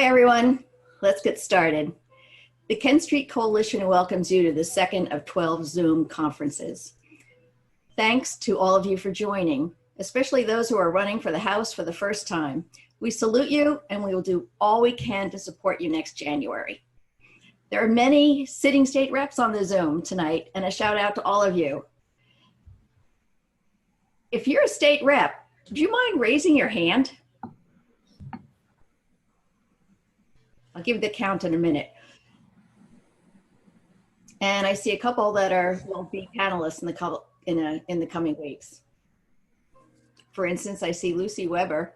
everyone. Let's get started. The Kent Street Coalition welcomes you to the second of 12 Zoom conferences. Thanks to all of you for joining, especially those who are running for the House for the first time. We salute you, and we will do all we can to support you next January. There are many sitting state reps on the Zoom tonight, and a shout out to all of you. If you're a state rep, do you mind raising your hand? I'll give the count in a minute. And I see a couple that will be panelists in the coming weeks. For instance, I see Lucy Weber,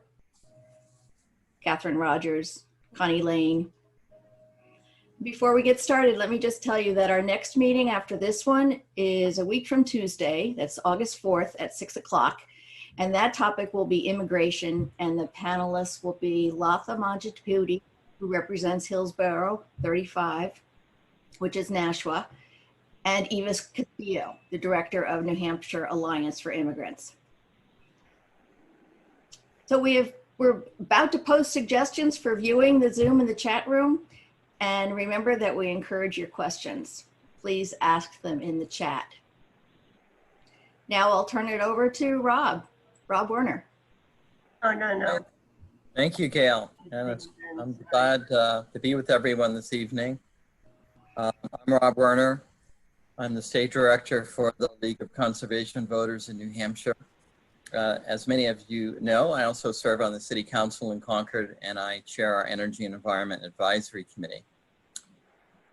Catherine Rogers, Connie Lane. Before we get started, let me just tell you that our next meeting after this one is a week from Tuesday. That's August 4th at 6 o'clock. And that topic will be immigration, and the panelists will be Latha Manjapudi, who represents Hillsborough 35, which is Nashua, and Evis Castillo, the director of New Hampshire Alliance for Immigrants. So we're about to post suggestions for viewing the Zoom in the chat room. And remember that we encourage your questions. Please ask them in the chat. Now I'll turn it over to Rob Werner. Oh, no. Thank you, Gale. And I'm glad to be with everyone this evening. I'm Rob Werner. I'm the state director for the League of Conservation Voters in New Hampshire. As many of you know, I also serve on the City Council in Concord, and I chair our Energy and Environment Advisory Committee.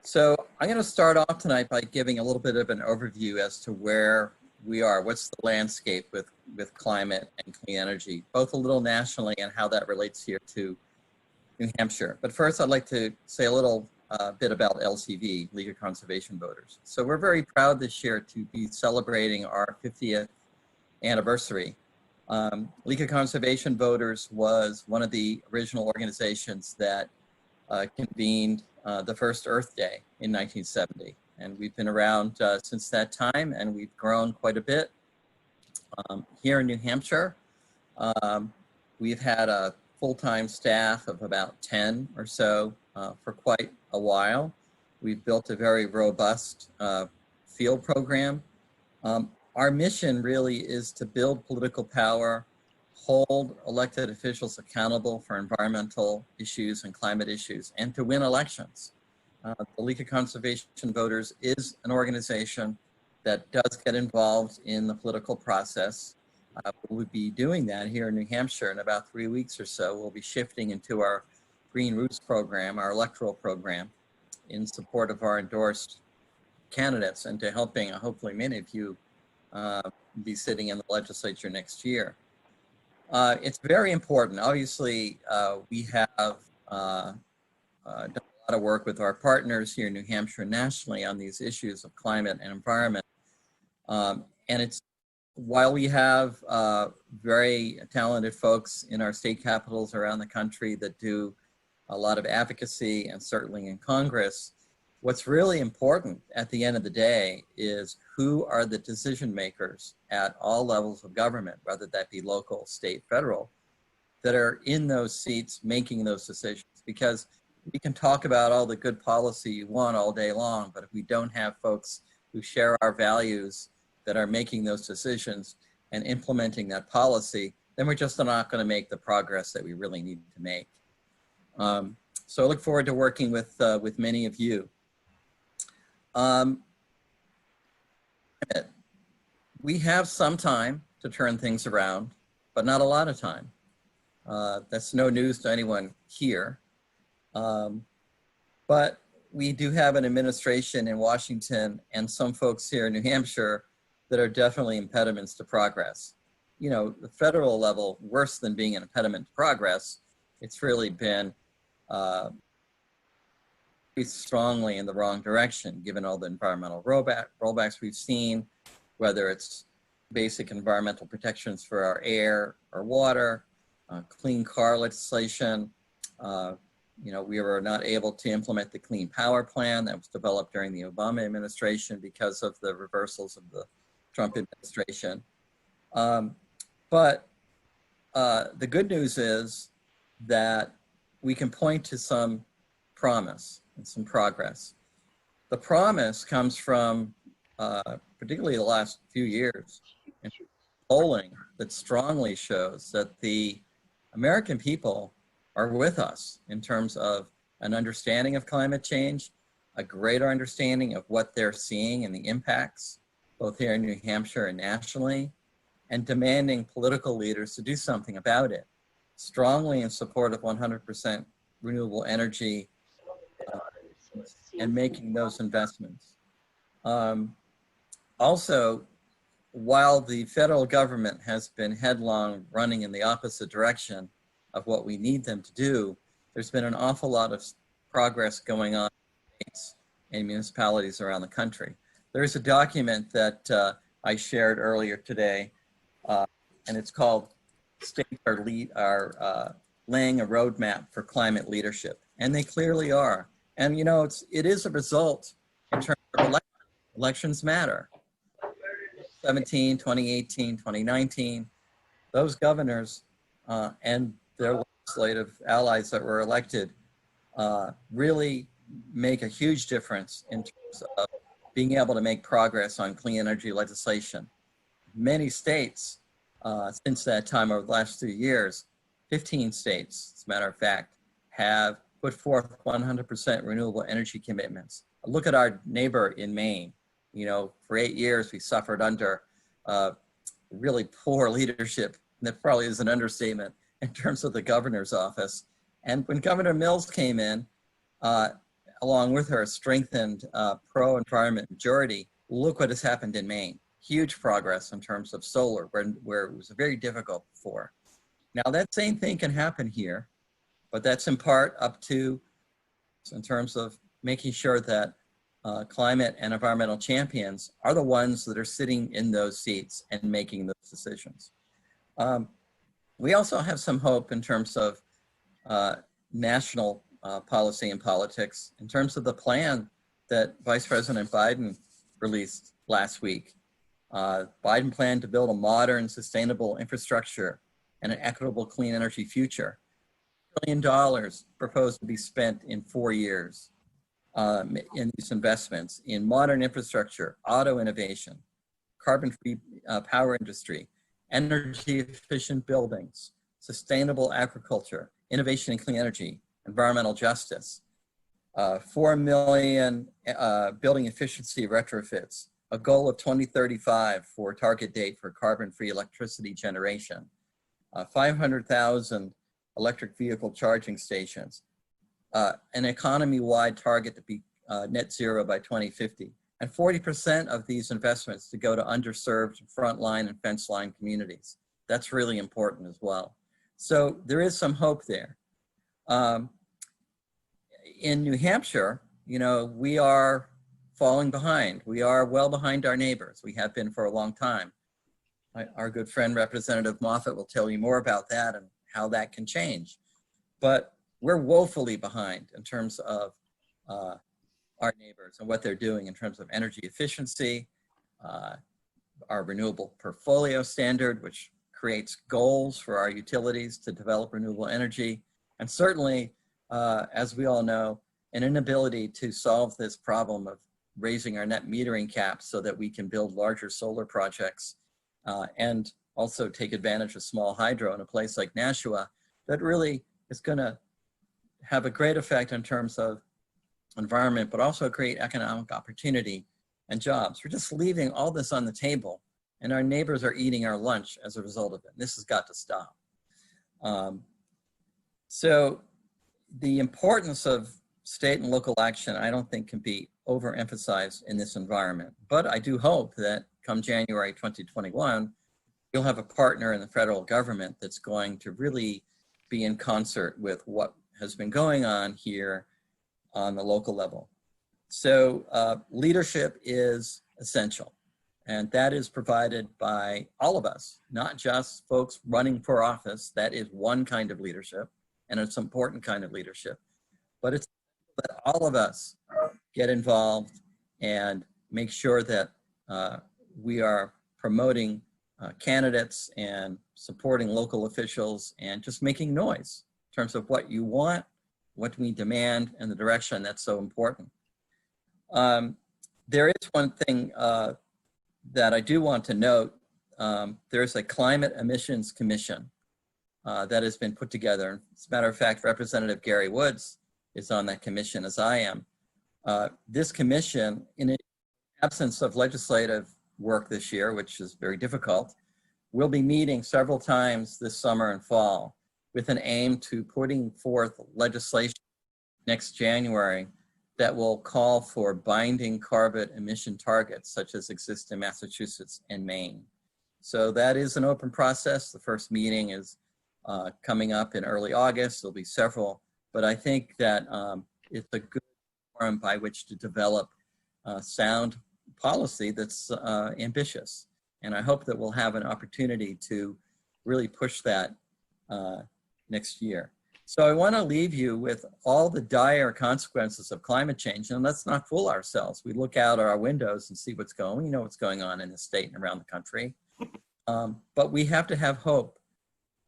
So I'm going to start off tonight by giving a little bit of an overview as to where we are, what's the landscape with climate and clean energy, both a little nationally and how that relates here to New Hampshire. But first, I'd like to say a little bit about LCV, League of Conservation Voters. So we're very proud this year to be celebrating our 50th anniversary. League of Conservation Voters was one of the original organizations that convened the first Earth Day in 1970. And we've been around since that time, and we've grown quite a bit. Here in New Hampshire, we've had a full-time staff of about 10 or so for quite a while. We've built a very robust field program. Our mission really is to build political power, hold elected officials accountable for environmental issues and climate issues, and to win elections. The League of Conservation Voters is an organization that does get involved in the political process. We'll be doing that here in New Hampshire in about 3 weeks or so. We'll be shifting into our Green Roots program, our electoral program, in support of our endorsed candidates and to helping, hopefully, many of you be sitting in the legislature next year. It's very important. Obviously, we have done a lot of work with our partners here in New Hampshire and nationally on these issues of climate and environment. And it's, while we have very talented folks in our state capitals around the country that do a lot of advocacy, and certainly in Congress, what's really important at the end of the day is who are the decision makers at all levels of government, whether that be local, state, federal, that are in those seats making those decisions. Because we can talk about all the good policy you want all day long, but if we don't have folks who share our values that are making those decisions and implementing that policy, then we're just not going to make the progress that we really need to make. So I look forward to working with many of you. We have some time to turn things around, but not a lot of time. That's no news to anyone here. But we do have an administration in Washington and some folks here in New Hampshire that are definitely impediments to progress. You know, the federal level, worse than being an impediment to progress, it's really been pretty strongly in the wrong direction, given all the environmental rollbacks we've seen, whether it's basic environmental protections for our air or water, clean car legislation. You know, we were not able to implement the Clean Power Plan that was developed during the Obama administration because of the reversals of the Trump administration. But the good news is that we can point to some promise and some progress. The promise comes from particularly the last few years in polling that strongly shows that the American people are with us in terms of an understanding of climate change, a greater understanding of what they're seeing and the impacts, both here in New Hampshire and nationally, and demanding political leaders to do something about it. Strongly in support of 100% renewable energy and making those investments. Also, while the federal government has been headlong running in the opposite direction of what we need them to do, there's been an awful lot of progress going on in states and municipalities around the country. There's a document that I shared earlier today, and it's called States are laying a roadmap for climate leadership, and they clearly are. And you know, it is a result in terms of elections. Elections matter. 2017, 2018, 2019, those governors and their legislative allies that were elected really make a huge difference in terms of being able to make progress on clean energy legislation. Many states since that time over the last 2 years, 15 states, as a matter of fact, have put forth 100% renewable energy commitments. Look at our neighbor in Maine. You know, for 8 years, we suffered under really poor leadership. And that probably is an understatement in terms of the governor's office. And when Governor Mills came in, along with her strengthened pro-environment majority, look what has happened in Maine. Huge progress in terms of solar, where it was very difficult before. Now that same thing can happen here, but that's in part up to, in terms of making sure that climate and environmental champions are the ones that are sitting in those seats and making those decisions. We also have some hope in terms of national policy and politics, in terms of the plan that Vice President Biden released last week. Biden planned to build a modern, sustainable infrastructure and an equitable clean energy future. $1 billion proposed to be spent in 4 years in these investments in modern infrastructure, auto innovation, carbon-free power industry, energy efficient buildings, sustainable agriculture, innovation in clean energy, environmental justice, 4 million building efficiency retrofits, a goal of 2035 for target date for carbon-free electricity generation, 500,000 electric vehicle charging stations, an economy-wide target to be net zero by 2050, and 40% of these investments to go to underserved frontline and fence line communities. That's really important as well. So there is some hope there. In New Hampshire, you know, we are falling behind. We are well behind our neighbors. We have been for a long time. Our good friend, Representative Moffett, will tell you more about that and how that can change. But we're woefully behind in terms of our neighbors and what they're doing in terms of energy efficiency, our renewable portfolio standard, which creates goals for our utilities to develop renewable energy, and certainly, as we all know, an inability to solve this problem of raising our net metering cap so that we can build larger solar projects and also take advantage of small hydro in a place like Nashua that really is going to have a great effect in terms of environment, but also create economic opportunity and jobs. We're just leaving all this on the table, and our neighbors are eating our lunch as a result of it. This has got to stop. So the importance of state and local action, I don't think can be overemphasized in this environment. But I do hope that come January 2021, you'll have a partner in the federal government that's going to really be in concert with what has been going on here on the local level. So leadership is essential, and that is provided by all of us, not just folks running for office. That is one kind of leadership, and it's an important kind of leadership, but it's that all of us get involved and make sure that we are promoting candidates and supporting local officials and just making noise in terms of what you want, what we demand, and the direction that's so important. There is one thing that I do want to note. There's a Climate Emissions Commission that has been put together. As a matter of fact, Representative Gary Woods is on that commission, as I am. This commission, in the absence of legislative work this year, which is very difficult, will be meeting several times this summer and fall with an aim to putting forth legislation next January that will call for binding carbon emission targets, such as exist in Massachusetts and Maine. So that is an open process. The first meeting is coming up in early August. There'll be several, but I think that it's a good forum by which to develop sound policy that's ambitious. And I hope that we'll have an opportunity to really push that next year. So I want to leave you with all the dire consequences of climate change, and let's not fool ourselves. We look out our windows and see what's going on. We know what's going on in the state and around the country, but we have to have hope.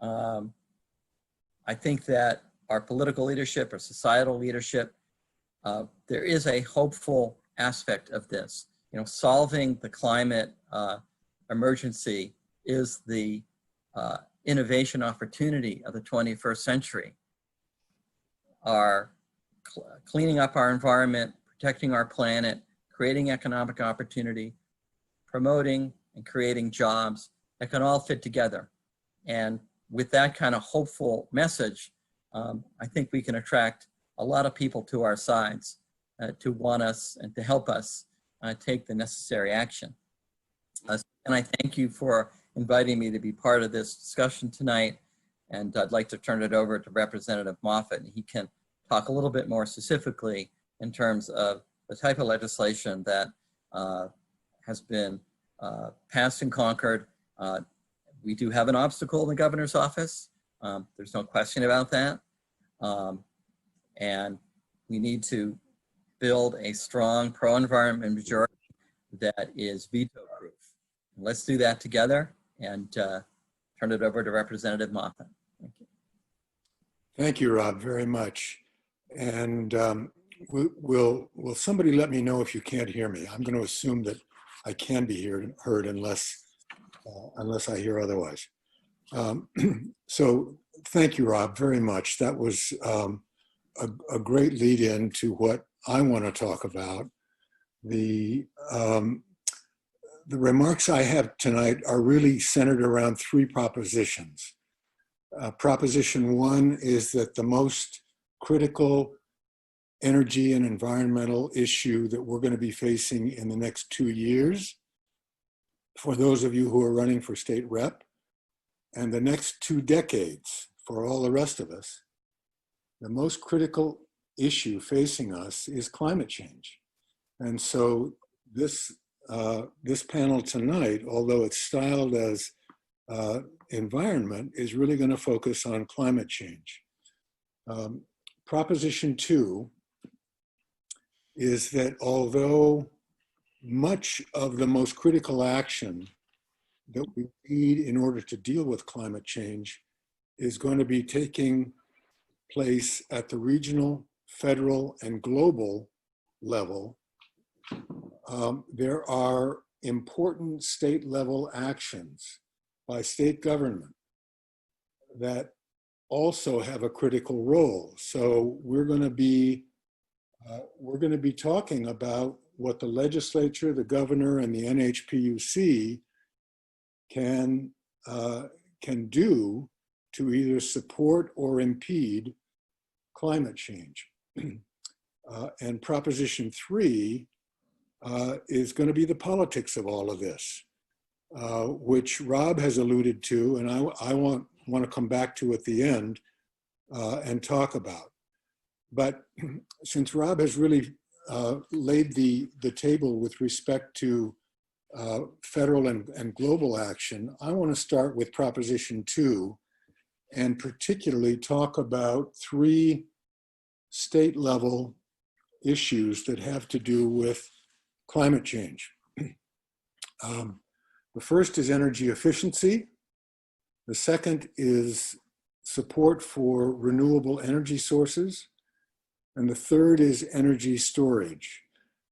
I think that our political leadership, our societal leadership, there is a hopeful aspect of this. You know, solving the climate emergency is the innovation opportunity of the 21st century. Our cleaning up our environment, protecting our planet, creating economic opportunity, promoting and creating jobs that can all fit together. And with that kind of hopeful message, I think we can attract a lot of people to our sides to want us and to help us take the necessary action. And I thank you for inviting me to be part of this discussion tonight. And I'd like to turn it over to Representative Moffett, and he can talk a little bit more specifically in terms of the type of legislation that has been passed and conquered. We do have an obstacle in the governor's office. There's no question about that. And we need to build a strong pro-environment majority that is veto-proof. Let's do that together, and turn it over to Representative Moffett. Thank you. Thank you, Rob, very much. And will somebody let me know if you can't hear me? I'm going to assume that I can be heard unless I hear otherwise. So thank you, Rob, very much. That was a great lead in to what I want to talk about. The remarks I have tonight are really centered around three propositions. Proposition one is that the most critical energy and environmental issue that we're going to be facing in the next 2 years, for those of you who are running for state rep, and the next 2 decades for all the rest of us, the most critical issue facing us is climate change. And so this panel tonight, although it's styled as environment, is really going to focus on climate change. Proposition 2 is that although much of the most critical action that we need in order to deal with climate change is going to be taking place at the regional, federal, and global level, there are important state level actions by state government that also have a critical role. So we're going to be talking about what the legislature, the governor, and the NHPUC can do to either support or impede climate change. And Proposition 3 is going to be the politics of all of this, which Rob has alluded to, and I want to come back to at the end and talk about. But since Rob has really laid the table with respect to federal and global action, I want to start with Proposition 2 and particularly talk about 3 state level issues that have to do with climate change. The first is energy efficiency. The second is support for renewable energy sources. And the third is energy storage.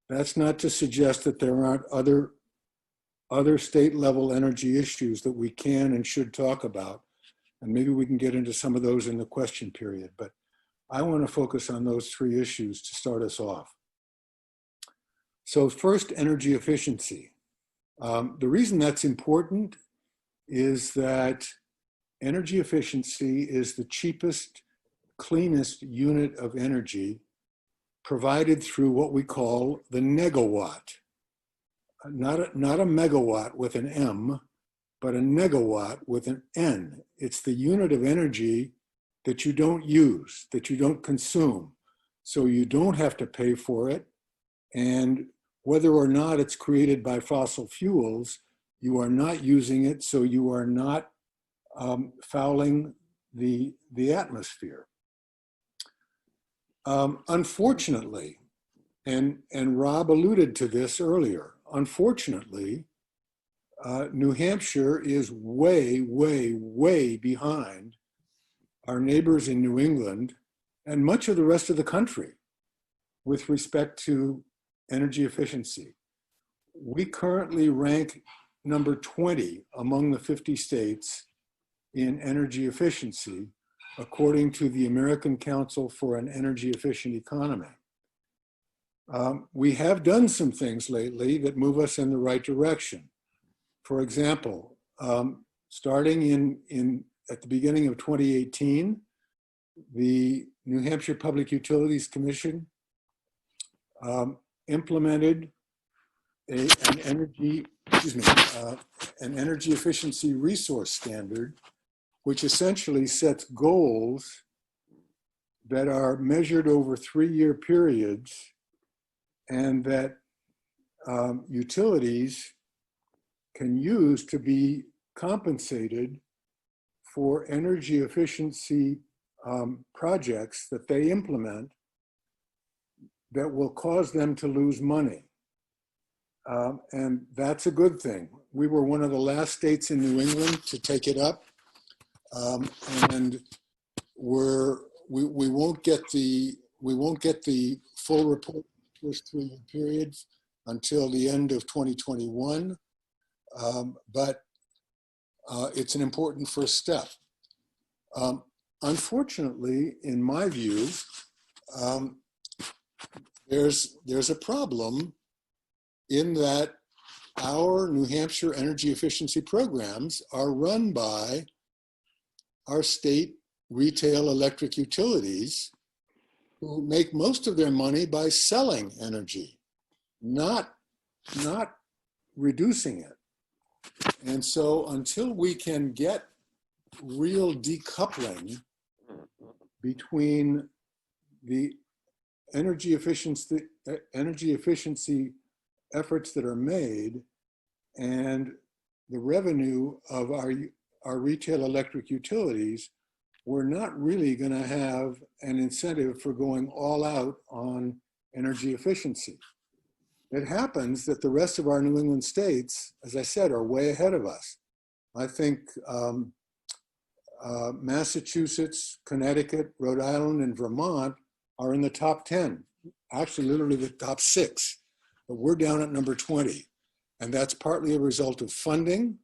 That's not to suggest that there aren't other state level energy issues that we can and should talk about. And maybe we can get into some of those in the question period, but I want to focus on those three issues to start us off. So first, energy efficiency. The reason that's important is that energy efficiency is the cheapest, cleanest unit of energy provided through what we call the negawatt. Not a megawatt with an M, but a negawatt with an N. It's the unit of energy that you don't use, that you don't consume. So you don't have to pay for it. And whether or not it's created by fossil fuels, you are not using it, so you are not fouling the atmosphere. Unfortunately, and Rob alluded to this earlier, unfortunately, New Hampshire is way, way, way behind our neighbors in New England and much of the rest of the country with respect to energy efficiency. We currently rank number 20 among the 50 states in energy efficiency, according to the American Council for an Energy Efficient Economy. We have done some things lately that move us in the right direction. For example, starting at the beginning of 2018, the New Hampshire Public Utilities Commission implemented an energy efficiency resource standard, which essentially sets goals that are measured over 3-year periods and that utilities can use to be compensated for energy efficiency projects that they implement that will cause them to lose money. And that's a good thing. We were one of the last states in New England to take it up. And we won't get the full report for the first 3-year period until the end of 2021. But it's an important first step. Unfortunately, in my view, there's a problem in that our New Hampshire energy efficiency programs are run by our state retail electric utilities, who make most of their money by selling energy, not reducing it. And so until we can get real decoupling between the energy efficiency efforts that are made and the revenue of our retail electric utilities, we're not really going to have an incentive for going all out on energy efficiency. It happens that the rest of our New England states, as I said, are way ahead of us. I think Massachusetts, Connecticut, Rhode Island, and Vermont are in the top 10, actually literally the top 6, but we're down at number 20. And that's partly a result of funding,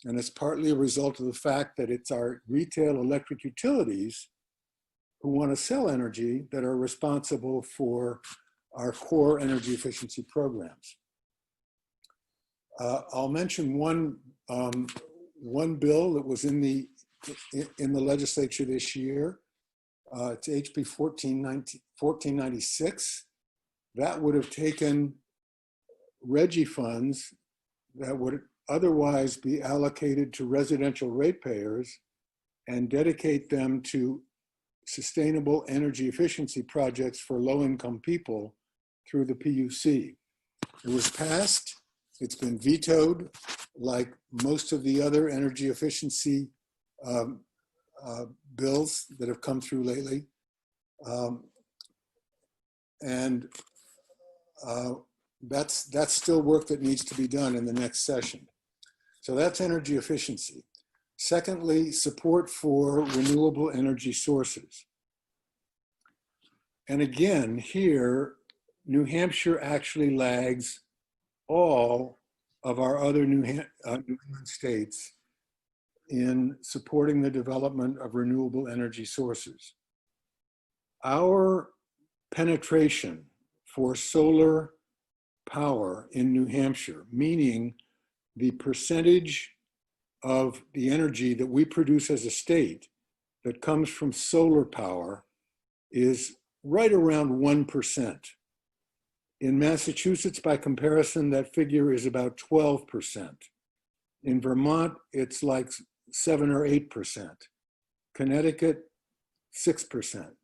and it's partly a result of the fact that it's our retail electric utilities who want to sell energy that are responsible for our core energy efficiency programs. I'll mention one bill that was in the legislature this year. It's HB 1496. That would have taken RGGI funds that would otherwise be allocated to residential ratepayers and dedicate them to sustainable energy efficiency projects for low-income people through the PUC. It was passed. It's been vetoed, like most of the other energy efficiency bills that have come through lately. That's still work that needs to be done in the next session. So that's energy efficiency. Secondly, support for renewable energy sources. And again, here, New Hampshire actually lags all of our other New England states in supporting the development of renewable energy sources. Our penetration for solar power in New Hampshire, meaning the percentage of the energy that we produce as a state that comes from solar power, is right around 1%. In Massachusetts, by comparison, that figure is about 12%. In Vermont, it's like 7 or 8%. Connecticut, 6%.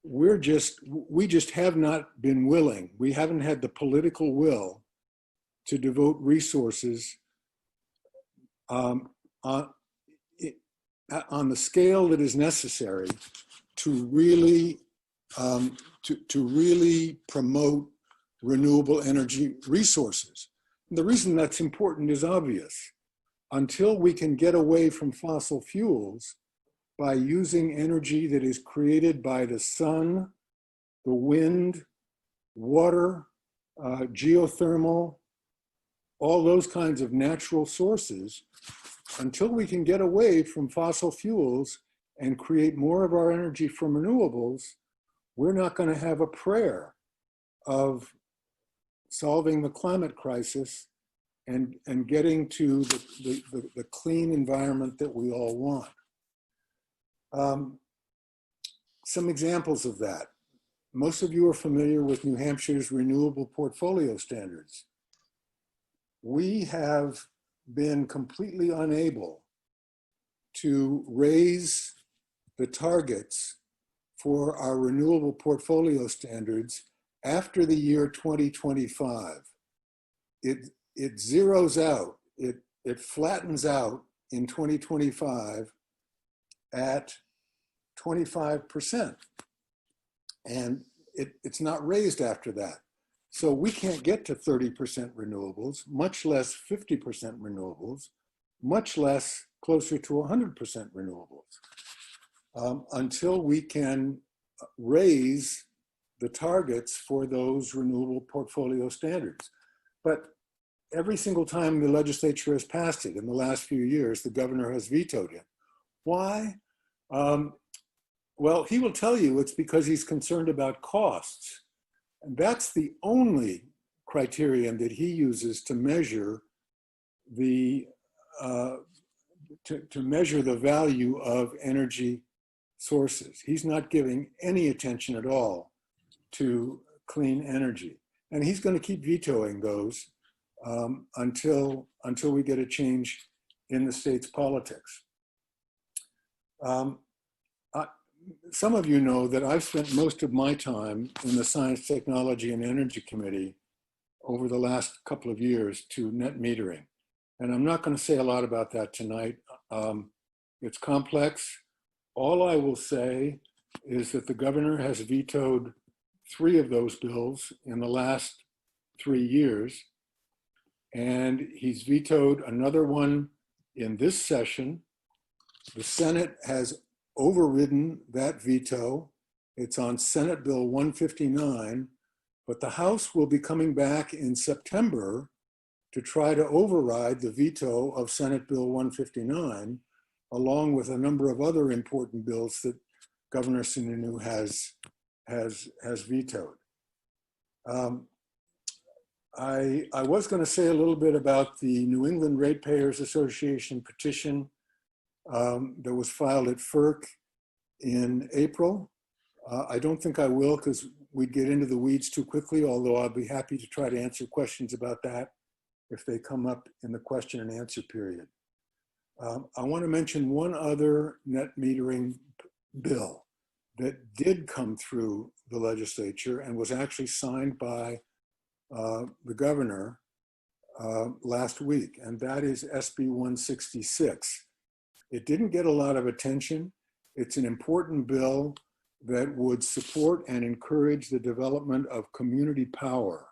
We just have not been willing. We haven't had the political will to devote resources on the scale that is necessary to really promote renewable energy resources. And the reason that's important is obvious. Until we can get away from fossil fuels by using energy that is created by the sun, the wind, water, geothermal, all those kinds of natural sources, until we can get away from fossil fuels and create more of our energy from renewables, we're not going to have a prayer of solving the climate crisis and getting to the clean environment that we all want. Some examples of that. Most of you are familiar with New Hampshire's renewable portfolio standards. We have been completely unable to raise the targets for our renewable portfolio standards after the year 2025. It zeroes out, it flattens out in 2025 at 25%. And it's not raised after that. So we can't get to 30% renewables, much less 50% renewables, much less closer to 100% renewables, until we can raise the targets for those renewable portfolio standards. But every single time the legislature has passed it in the last few years, the governor has vetoed it. Why? Well, he will tell you it's because he's concerned about costs. And that's the only criterion that he uses to measure the value of energy sources. He's not giving any attention at all to clean energy. And he's going to keep vetoing those until we get a change in the state's politics. Some of you know that I've spent most of my time in the Science, Technology, and Energy Committee over the last couple of years to net metering. And I'm not going to say a lot about that tonight. It's complex. All I will say is that the governor has vetoed 3 of those bills in the last 3 years. And he's vetoed another one in this session. The Senate has overridden that veto. It's on Senate Bill 159, but the House will be coming back in September to try to override the veto of Senate Bill 159, along with a number of other important bills that Governor Sununu has vetoed. I was going to say a little bit about the New England Ratepayers Association petition that was filed at FERC in April. I don't think I will because we'd get into the weeds too quickly, although I'll be happy to try to answer questions about that if they come up in the question and answer period. I want to mention one other net metering bill that did come through the legislature and was actually signed by the governor last week, and that is SB 166. It didn't get a lot of attention. It's an important bill that would support and encourage the development of community power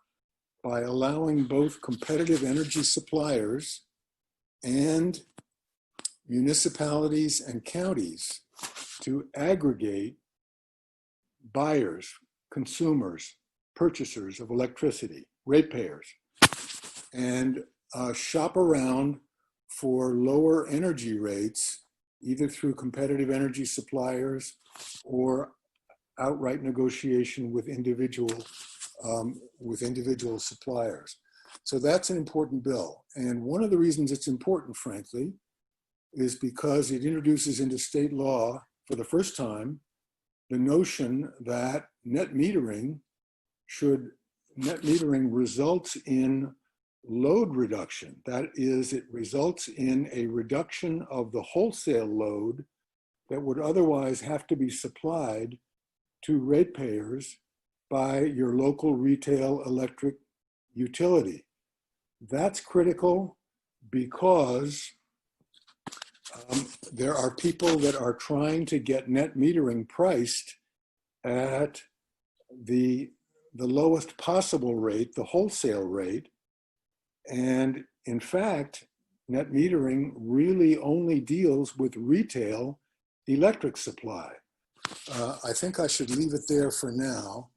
by allowing both competitive energy suppliers and municipalities and counties to aggregate buyers consumers, purchasers of electricity, ratepayers, and shop around for lower energy rates, either through competitive energy suppliers or outright negotiation with individual suppliers. So that's an important bill. And one of the reasons it's important, frankly, is because it introduces into state law for the first time the notion that net metering results in load reduction. That is, it results in a reduction of the wholesale load that would otherwise have to be supplied to ratepayers by your local retail electric utility. That's critical because there are people that are trying to get net metering priced at the lowest possible rate, the wholesale rate. And in fact, net metering really only deals with retail electric supply. I think I should leave it there for now.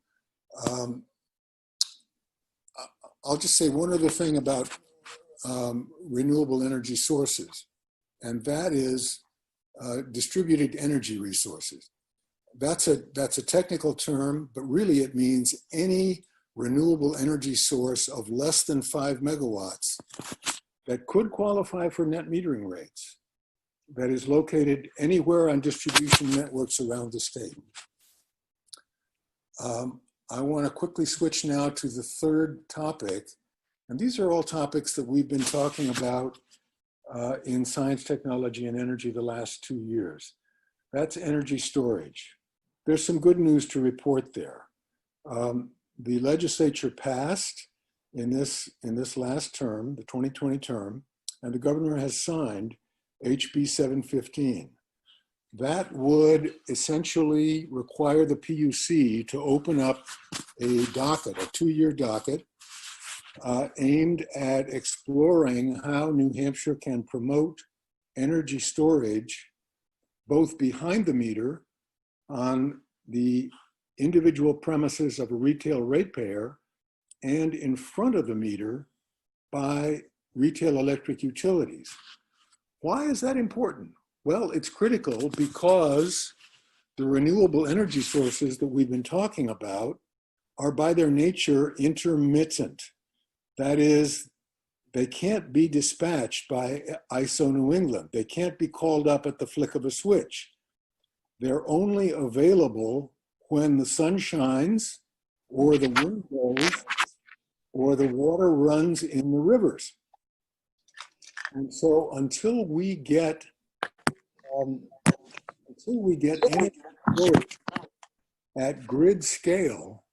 I'll just say one other thing about renewable energy sources, and that is distributed energy resources. That's a technical term, but really it means any renewable energy source of less than 5 megawatts that could qualify for net metering rates, that is located anywhere on distribution networks around the state. I want to quickly switch now to the third topic. And these are all topics that we've been talking about in science, technology, and energy the last 2 years. That's energy storage. There's some good news to report there. The legislature passed in this last term, the 2020 term, and the governor has signed HB 715. That would essentially require the PUC to open up a docket, a 2-year docket, aimed at exploring how New Hampshire can promote energy storage both behind the meter on the individual premises of a retail ratepayer and in front of the meter by retail electric utilities. Why is that important? Well, it's critical because the renewable energy sources that we've been talking about are by their nature intermittent. That is, they can't be dispatched by ISO New England. They can't be called up at the flick of a switch. They're only available when the sun shines or the wind blows or the water runs in the rivers. And so until we get energy storage at grid scale,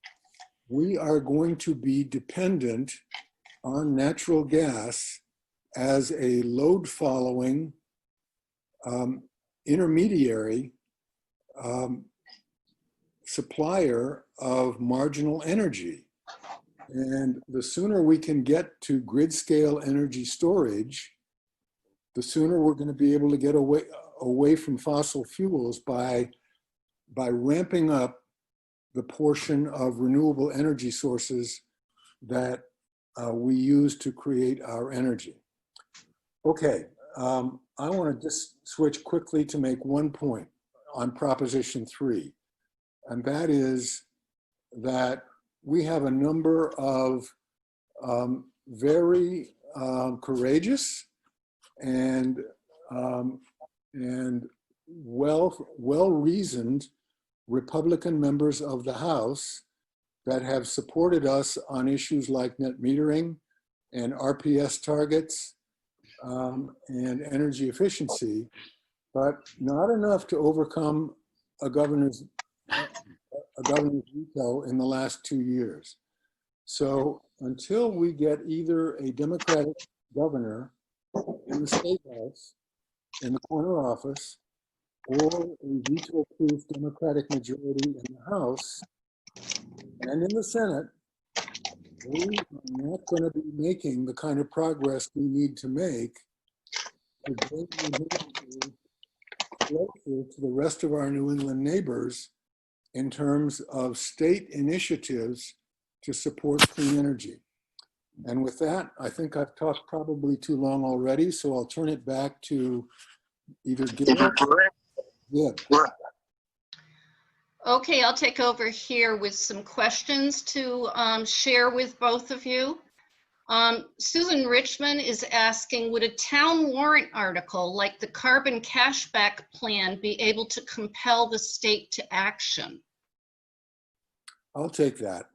we are going to be dependent on natural gas as a load following intermediary supplier of marginal energy. And the sooner we can get to grid scale energy storage, the sooner we're going to be able to get away from fossil fuels by ramping up the portion of renewable energy sources that we use to create our energy. Okay, I want to just switch quickly to make one point on Proposition 3, and that is that we have a number of very courageous and well-reasoned Republican members of the House that have supported us on issues like net metering and RPS targets and energy efficiency, but not enough to overcome a governor's veto in the last 2 years. So until we get either a Democratic governor in the State House, in the corner office, or a veto-proof Democratic majority in the House and in the Senate, we are not going to be making the kind of progress we need to make to bring New Hampshire closer to the rest of our New England neighbors in terms of state initiatives to support clean energy. And with that, I think I've talked probably too long already, so I'll turn it back to either Gale. Yeah. Okay, I'll take over here with some questions to share with both of you. Susan Richmond is asking, would a town warrant article like the carbon cashback plan be able to compel the state to action? I'll take that.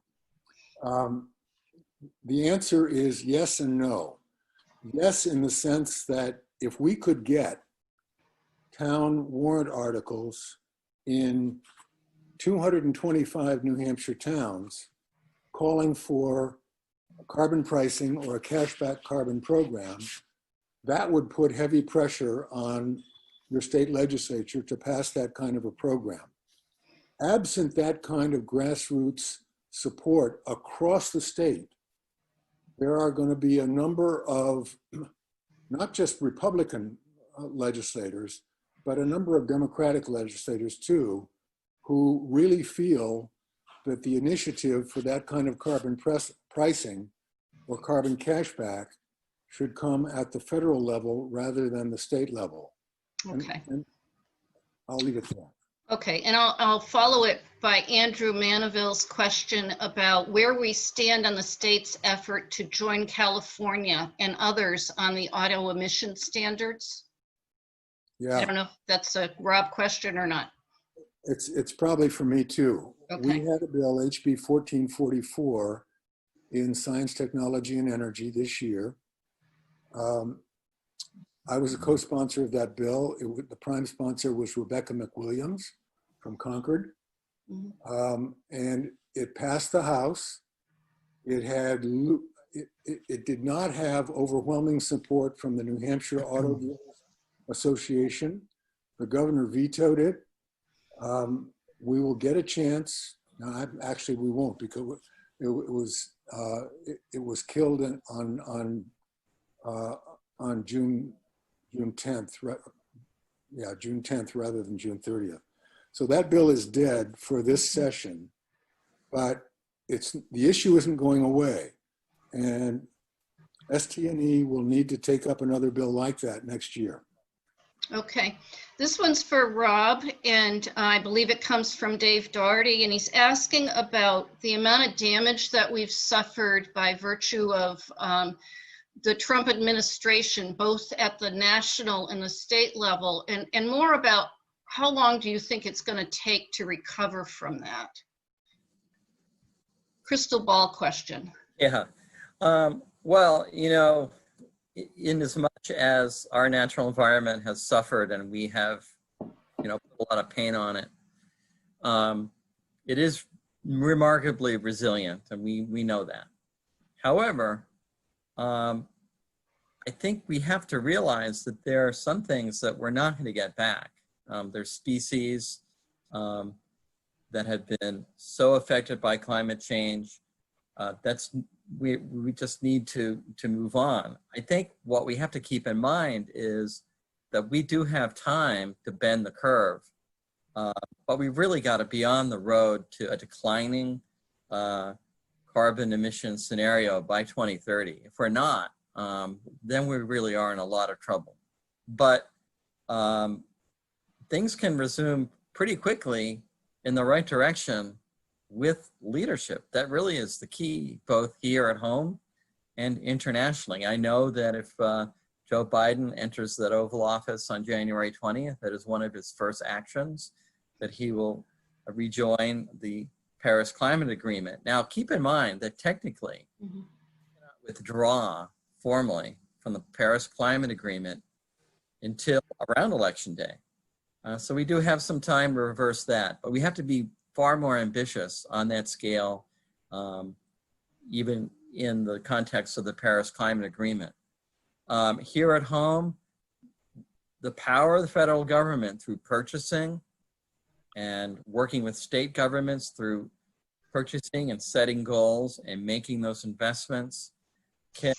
The answer is yes and no. Yes, in the sense that if we could get town warrant articles in 225 New Hampshire towns calling for carbon pricing or a cashback carbon program, that would put heavy pressure on your state legislature to pass that kind of a program. Absent that kind of grassroots support across the state, there are going to be a number of not just Republican legislators, but a number of Democratic legislators too, who really feel that the initiative for that kind of carbon pricing or carbon cashback should come at the federal level rather than the state level. Okay. And I'll leave it there. Okay, and I'll follow it by Andrew Manaville's question about where we stand on the state's effort to join California and others on the auto emission standards. Yeah. I don't know if that's a Rob question or not. It's probably for me too. Okay. We had a bill, HB 1444, in Science, Technology, and Energy this year. I was a co-sponsor of that bill. The prime sponsor was Rebecca McWilliams from Concord. Mm-hmm. And it passed the House. It had it did not have overwhelming support from the New Hampshire Auto Dealers Association. The governor vetoed it. We will get a chance. No, actually, we won't, because it was killed on June 10th. Yeah, June 10th rather than June 30th. So that bill is dead for this session, but the issue isn't going away, and ST&E will need to take up another bill like that next year. Okay, this one's for Rob, and I believe it comes from Dave Doherty, and he's asking about the amount of damage that we've suffered by virtue of the Trump administration, both at the national and the state level, and more about how long do you think it's going to take to recover from that? Crystal ball question. Yeah. Well, you know, in as much as our natural environment has suffered and we have, you know, put a lot of pain on it, it is remarkably resilient, and we know that. However, I think we have to realize that there are some things that we're not going to get back. There's species that have been so affected by climate change. We just need to move on. I think what we have to keep in mind is that we do have time to bend the curve, but we've really got to be on the road to a declining carbon emission scenario by 2030. If we're not, then we really are in a lot of trouble. But things can resume pretty quickly in the right direction with leadership. That really is the key, both here at home and internationally. I know that if Joe Biden enters that Oval Office on January 20th, that is one of his first actions, that he will rejoin the Paris Climate Agreement. Now, keep in mind that technically, withdraw formally from the Paris Climate Agreement until around Election Day. So we do have some time to reverse that, but we have to be far more ambitious on that scale, even in the context of the Paris Climate Agreement. Here at home, the power of the federal government through purchasing and working with state governments through purchasing and setting goals and making those investments can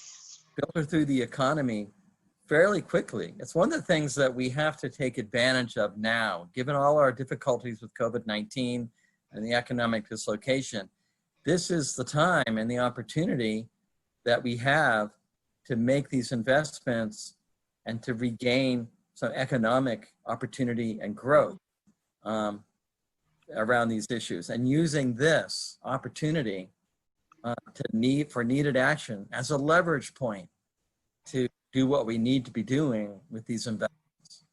filter through the economy fairly quickly. It's one of the things that we have to take advantage of now, given all our difficulties with COVID-19 and the economic dislocation, this is the time and the opportunity that we have to make these investments and to regain some economic opportunity and growth around these issues, and using this opportunity for needed action as a leverage point to do what we need to be doing with these investments.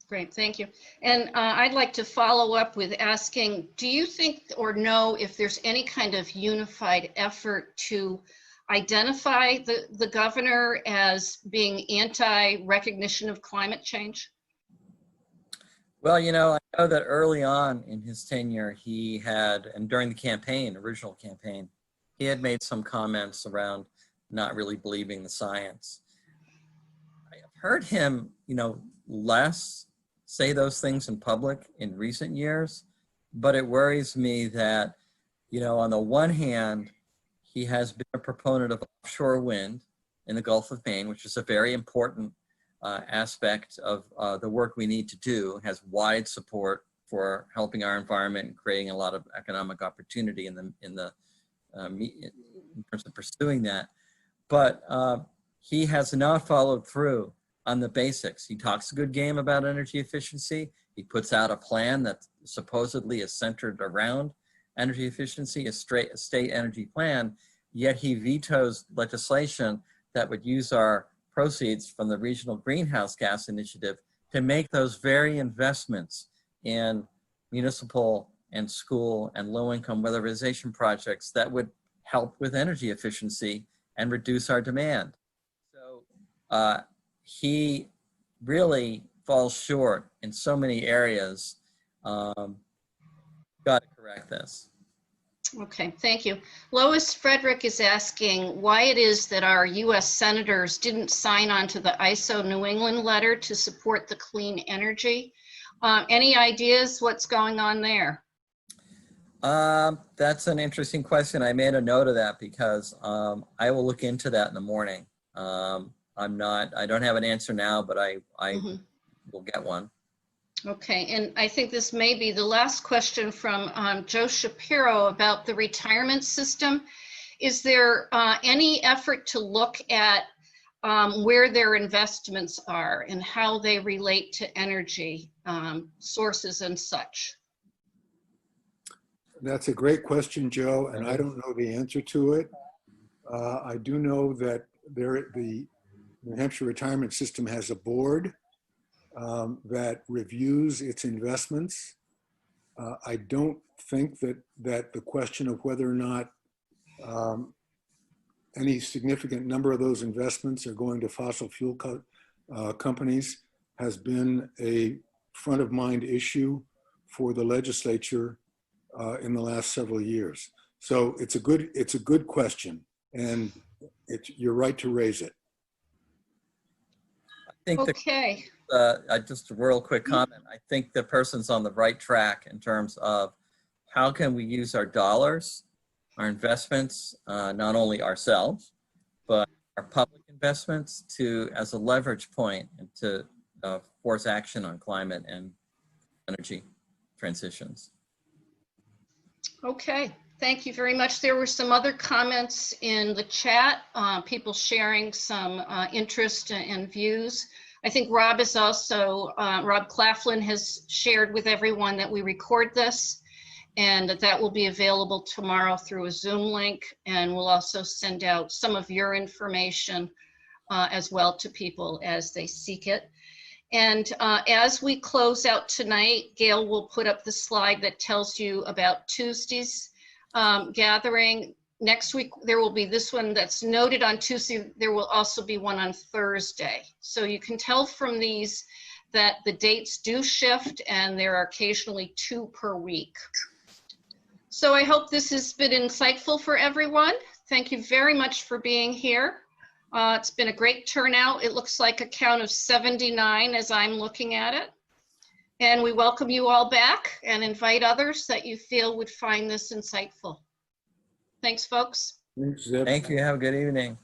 Great, thank you. And I'd like to follow up with asking, do you think or know if there's any kind of unified effort to identify the governor as being anti-recognition of climate change? Well, you know, I know that early on in his tenure, he had, and during the campaign, original campaign, he had made some comments around not really believing the science. I have heard him, you know, less say those things in public in recent years, but it worries me that, you know, on the one hand, he has been a proponent of offshore wind in the Gulf of Maine, which is a very important aspect of the work we need to do, has wide support for helping our environment and creating a lot of economic opportunity in terms of pursuing that. But he has not followed through on the basics. He talks a good game about energy efficiency. He puts out a plan that supposedly is centered around energy efficiency, a state energy plan, yet he vetoes legislation that would use our proceeds from the Regional Greenhouse Gas Initiative to make those very investments in municipal and school and low-income weatherization projects that would help with energy efficiency and reduce our demand. So he really falls short in so many areas. Got to correct this. Okay, thank you. Lois Frederick is asking why it is that our US senators didn't sign on to the ISO New England letter to support the clean energy. Any ideas what's going on there? That's an interesting question. I made a note of that because I will look into that in the morning. I don't have an answer now, but I will get one. Okay, and I think this may be the last question from Joe Shapiro about the retirement system. Is there any effort to look at where their investments are and how they relate to energy sources and such? That's a great question, Joe, and I don't know the answer to it. I do know that the New Hampshire retirement system has a board that reviews its investments. I don't think that the question of whether or not any significant number of those investments are going to fossil fuel companies has been a front of mind issue for the legislature in the last several years. So it's a good question, and you're right to raise it. I think okay. Just a real quick comment. I think the person's on the right track in terms of how can we use our dollars, our investments, not only ourselves, but our public investments as a leverage point and to force action on climate and energy transitions. Okay, thank you very much. There were some other comments in the chat, people sharing some interest and views. I think Rob is also, Rob Claflin has shared with everyone that we record this and that will be available tomorrow through a Zoom link. And we'll also send out some of your information as well to people as they seek it. And as we close out tonight, Gale will put up the slide that tells you about Tuesday's gathering. Next week, there will be this one that's noted on Tuesday. There will also be one on Thursday. So you can tell from these that the dates do shift and there are occasionally 2 per week. So I hope this has been insightful for everyone. Thank you very much for being here. It's been a great turnout. It looks like a count of 79 as I'm looking at it. And we welcome you all back and invite others that you feel would find this insightful. Thanks, folks. Thanks, Zip. Thank you. Have a good evening.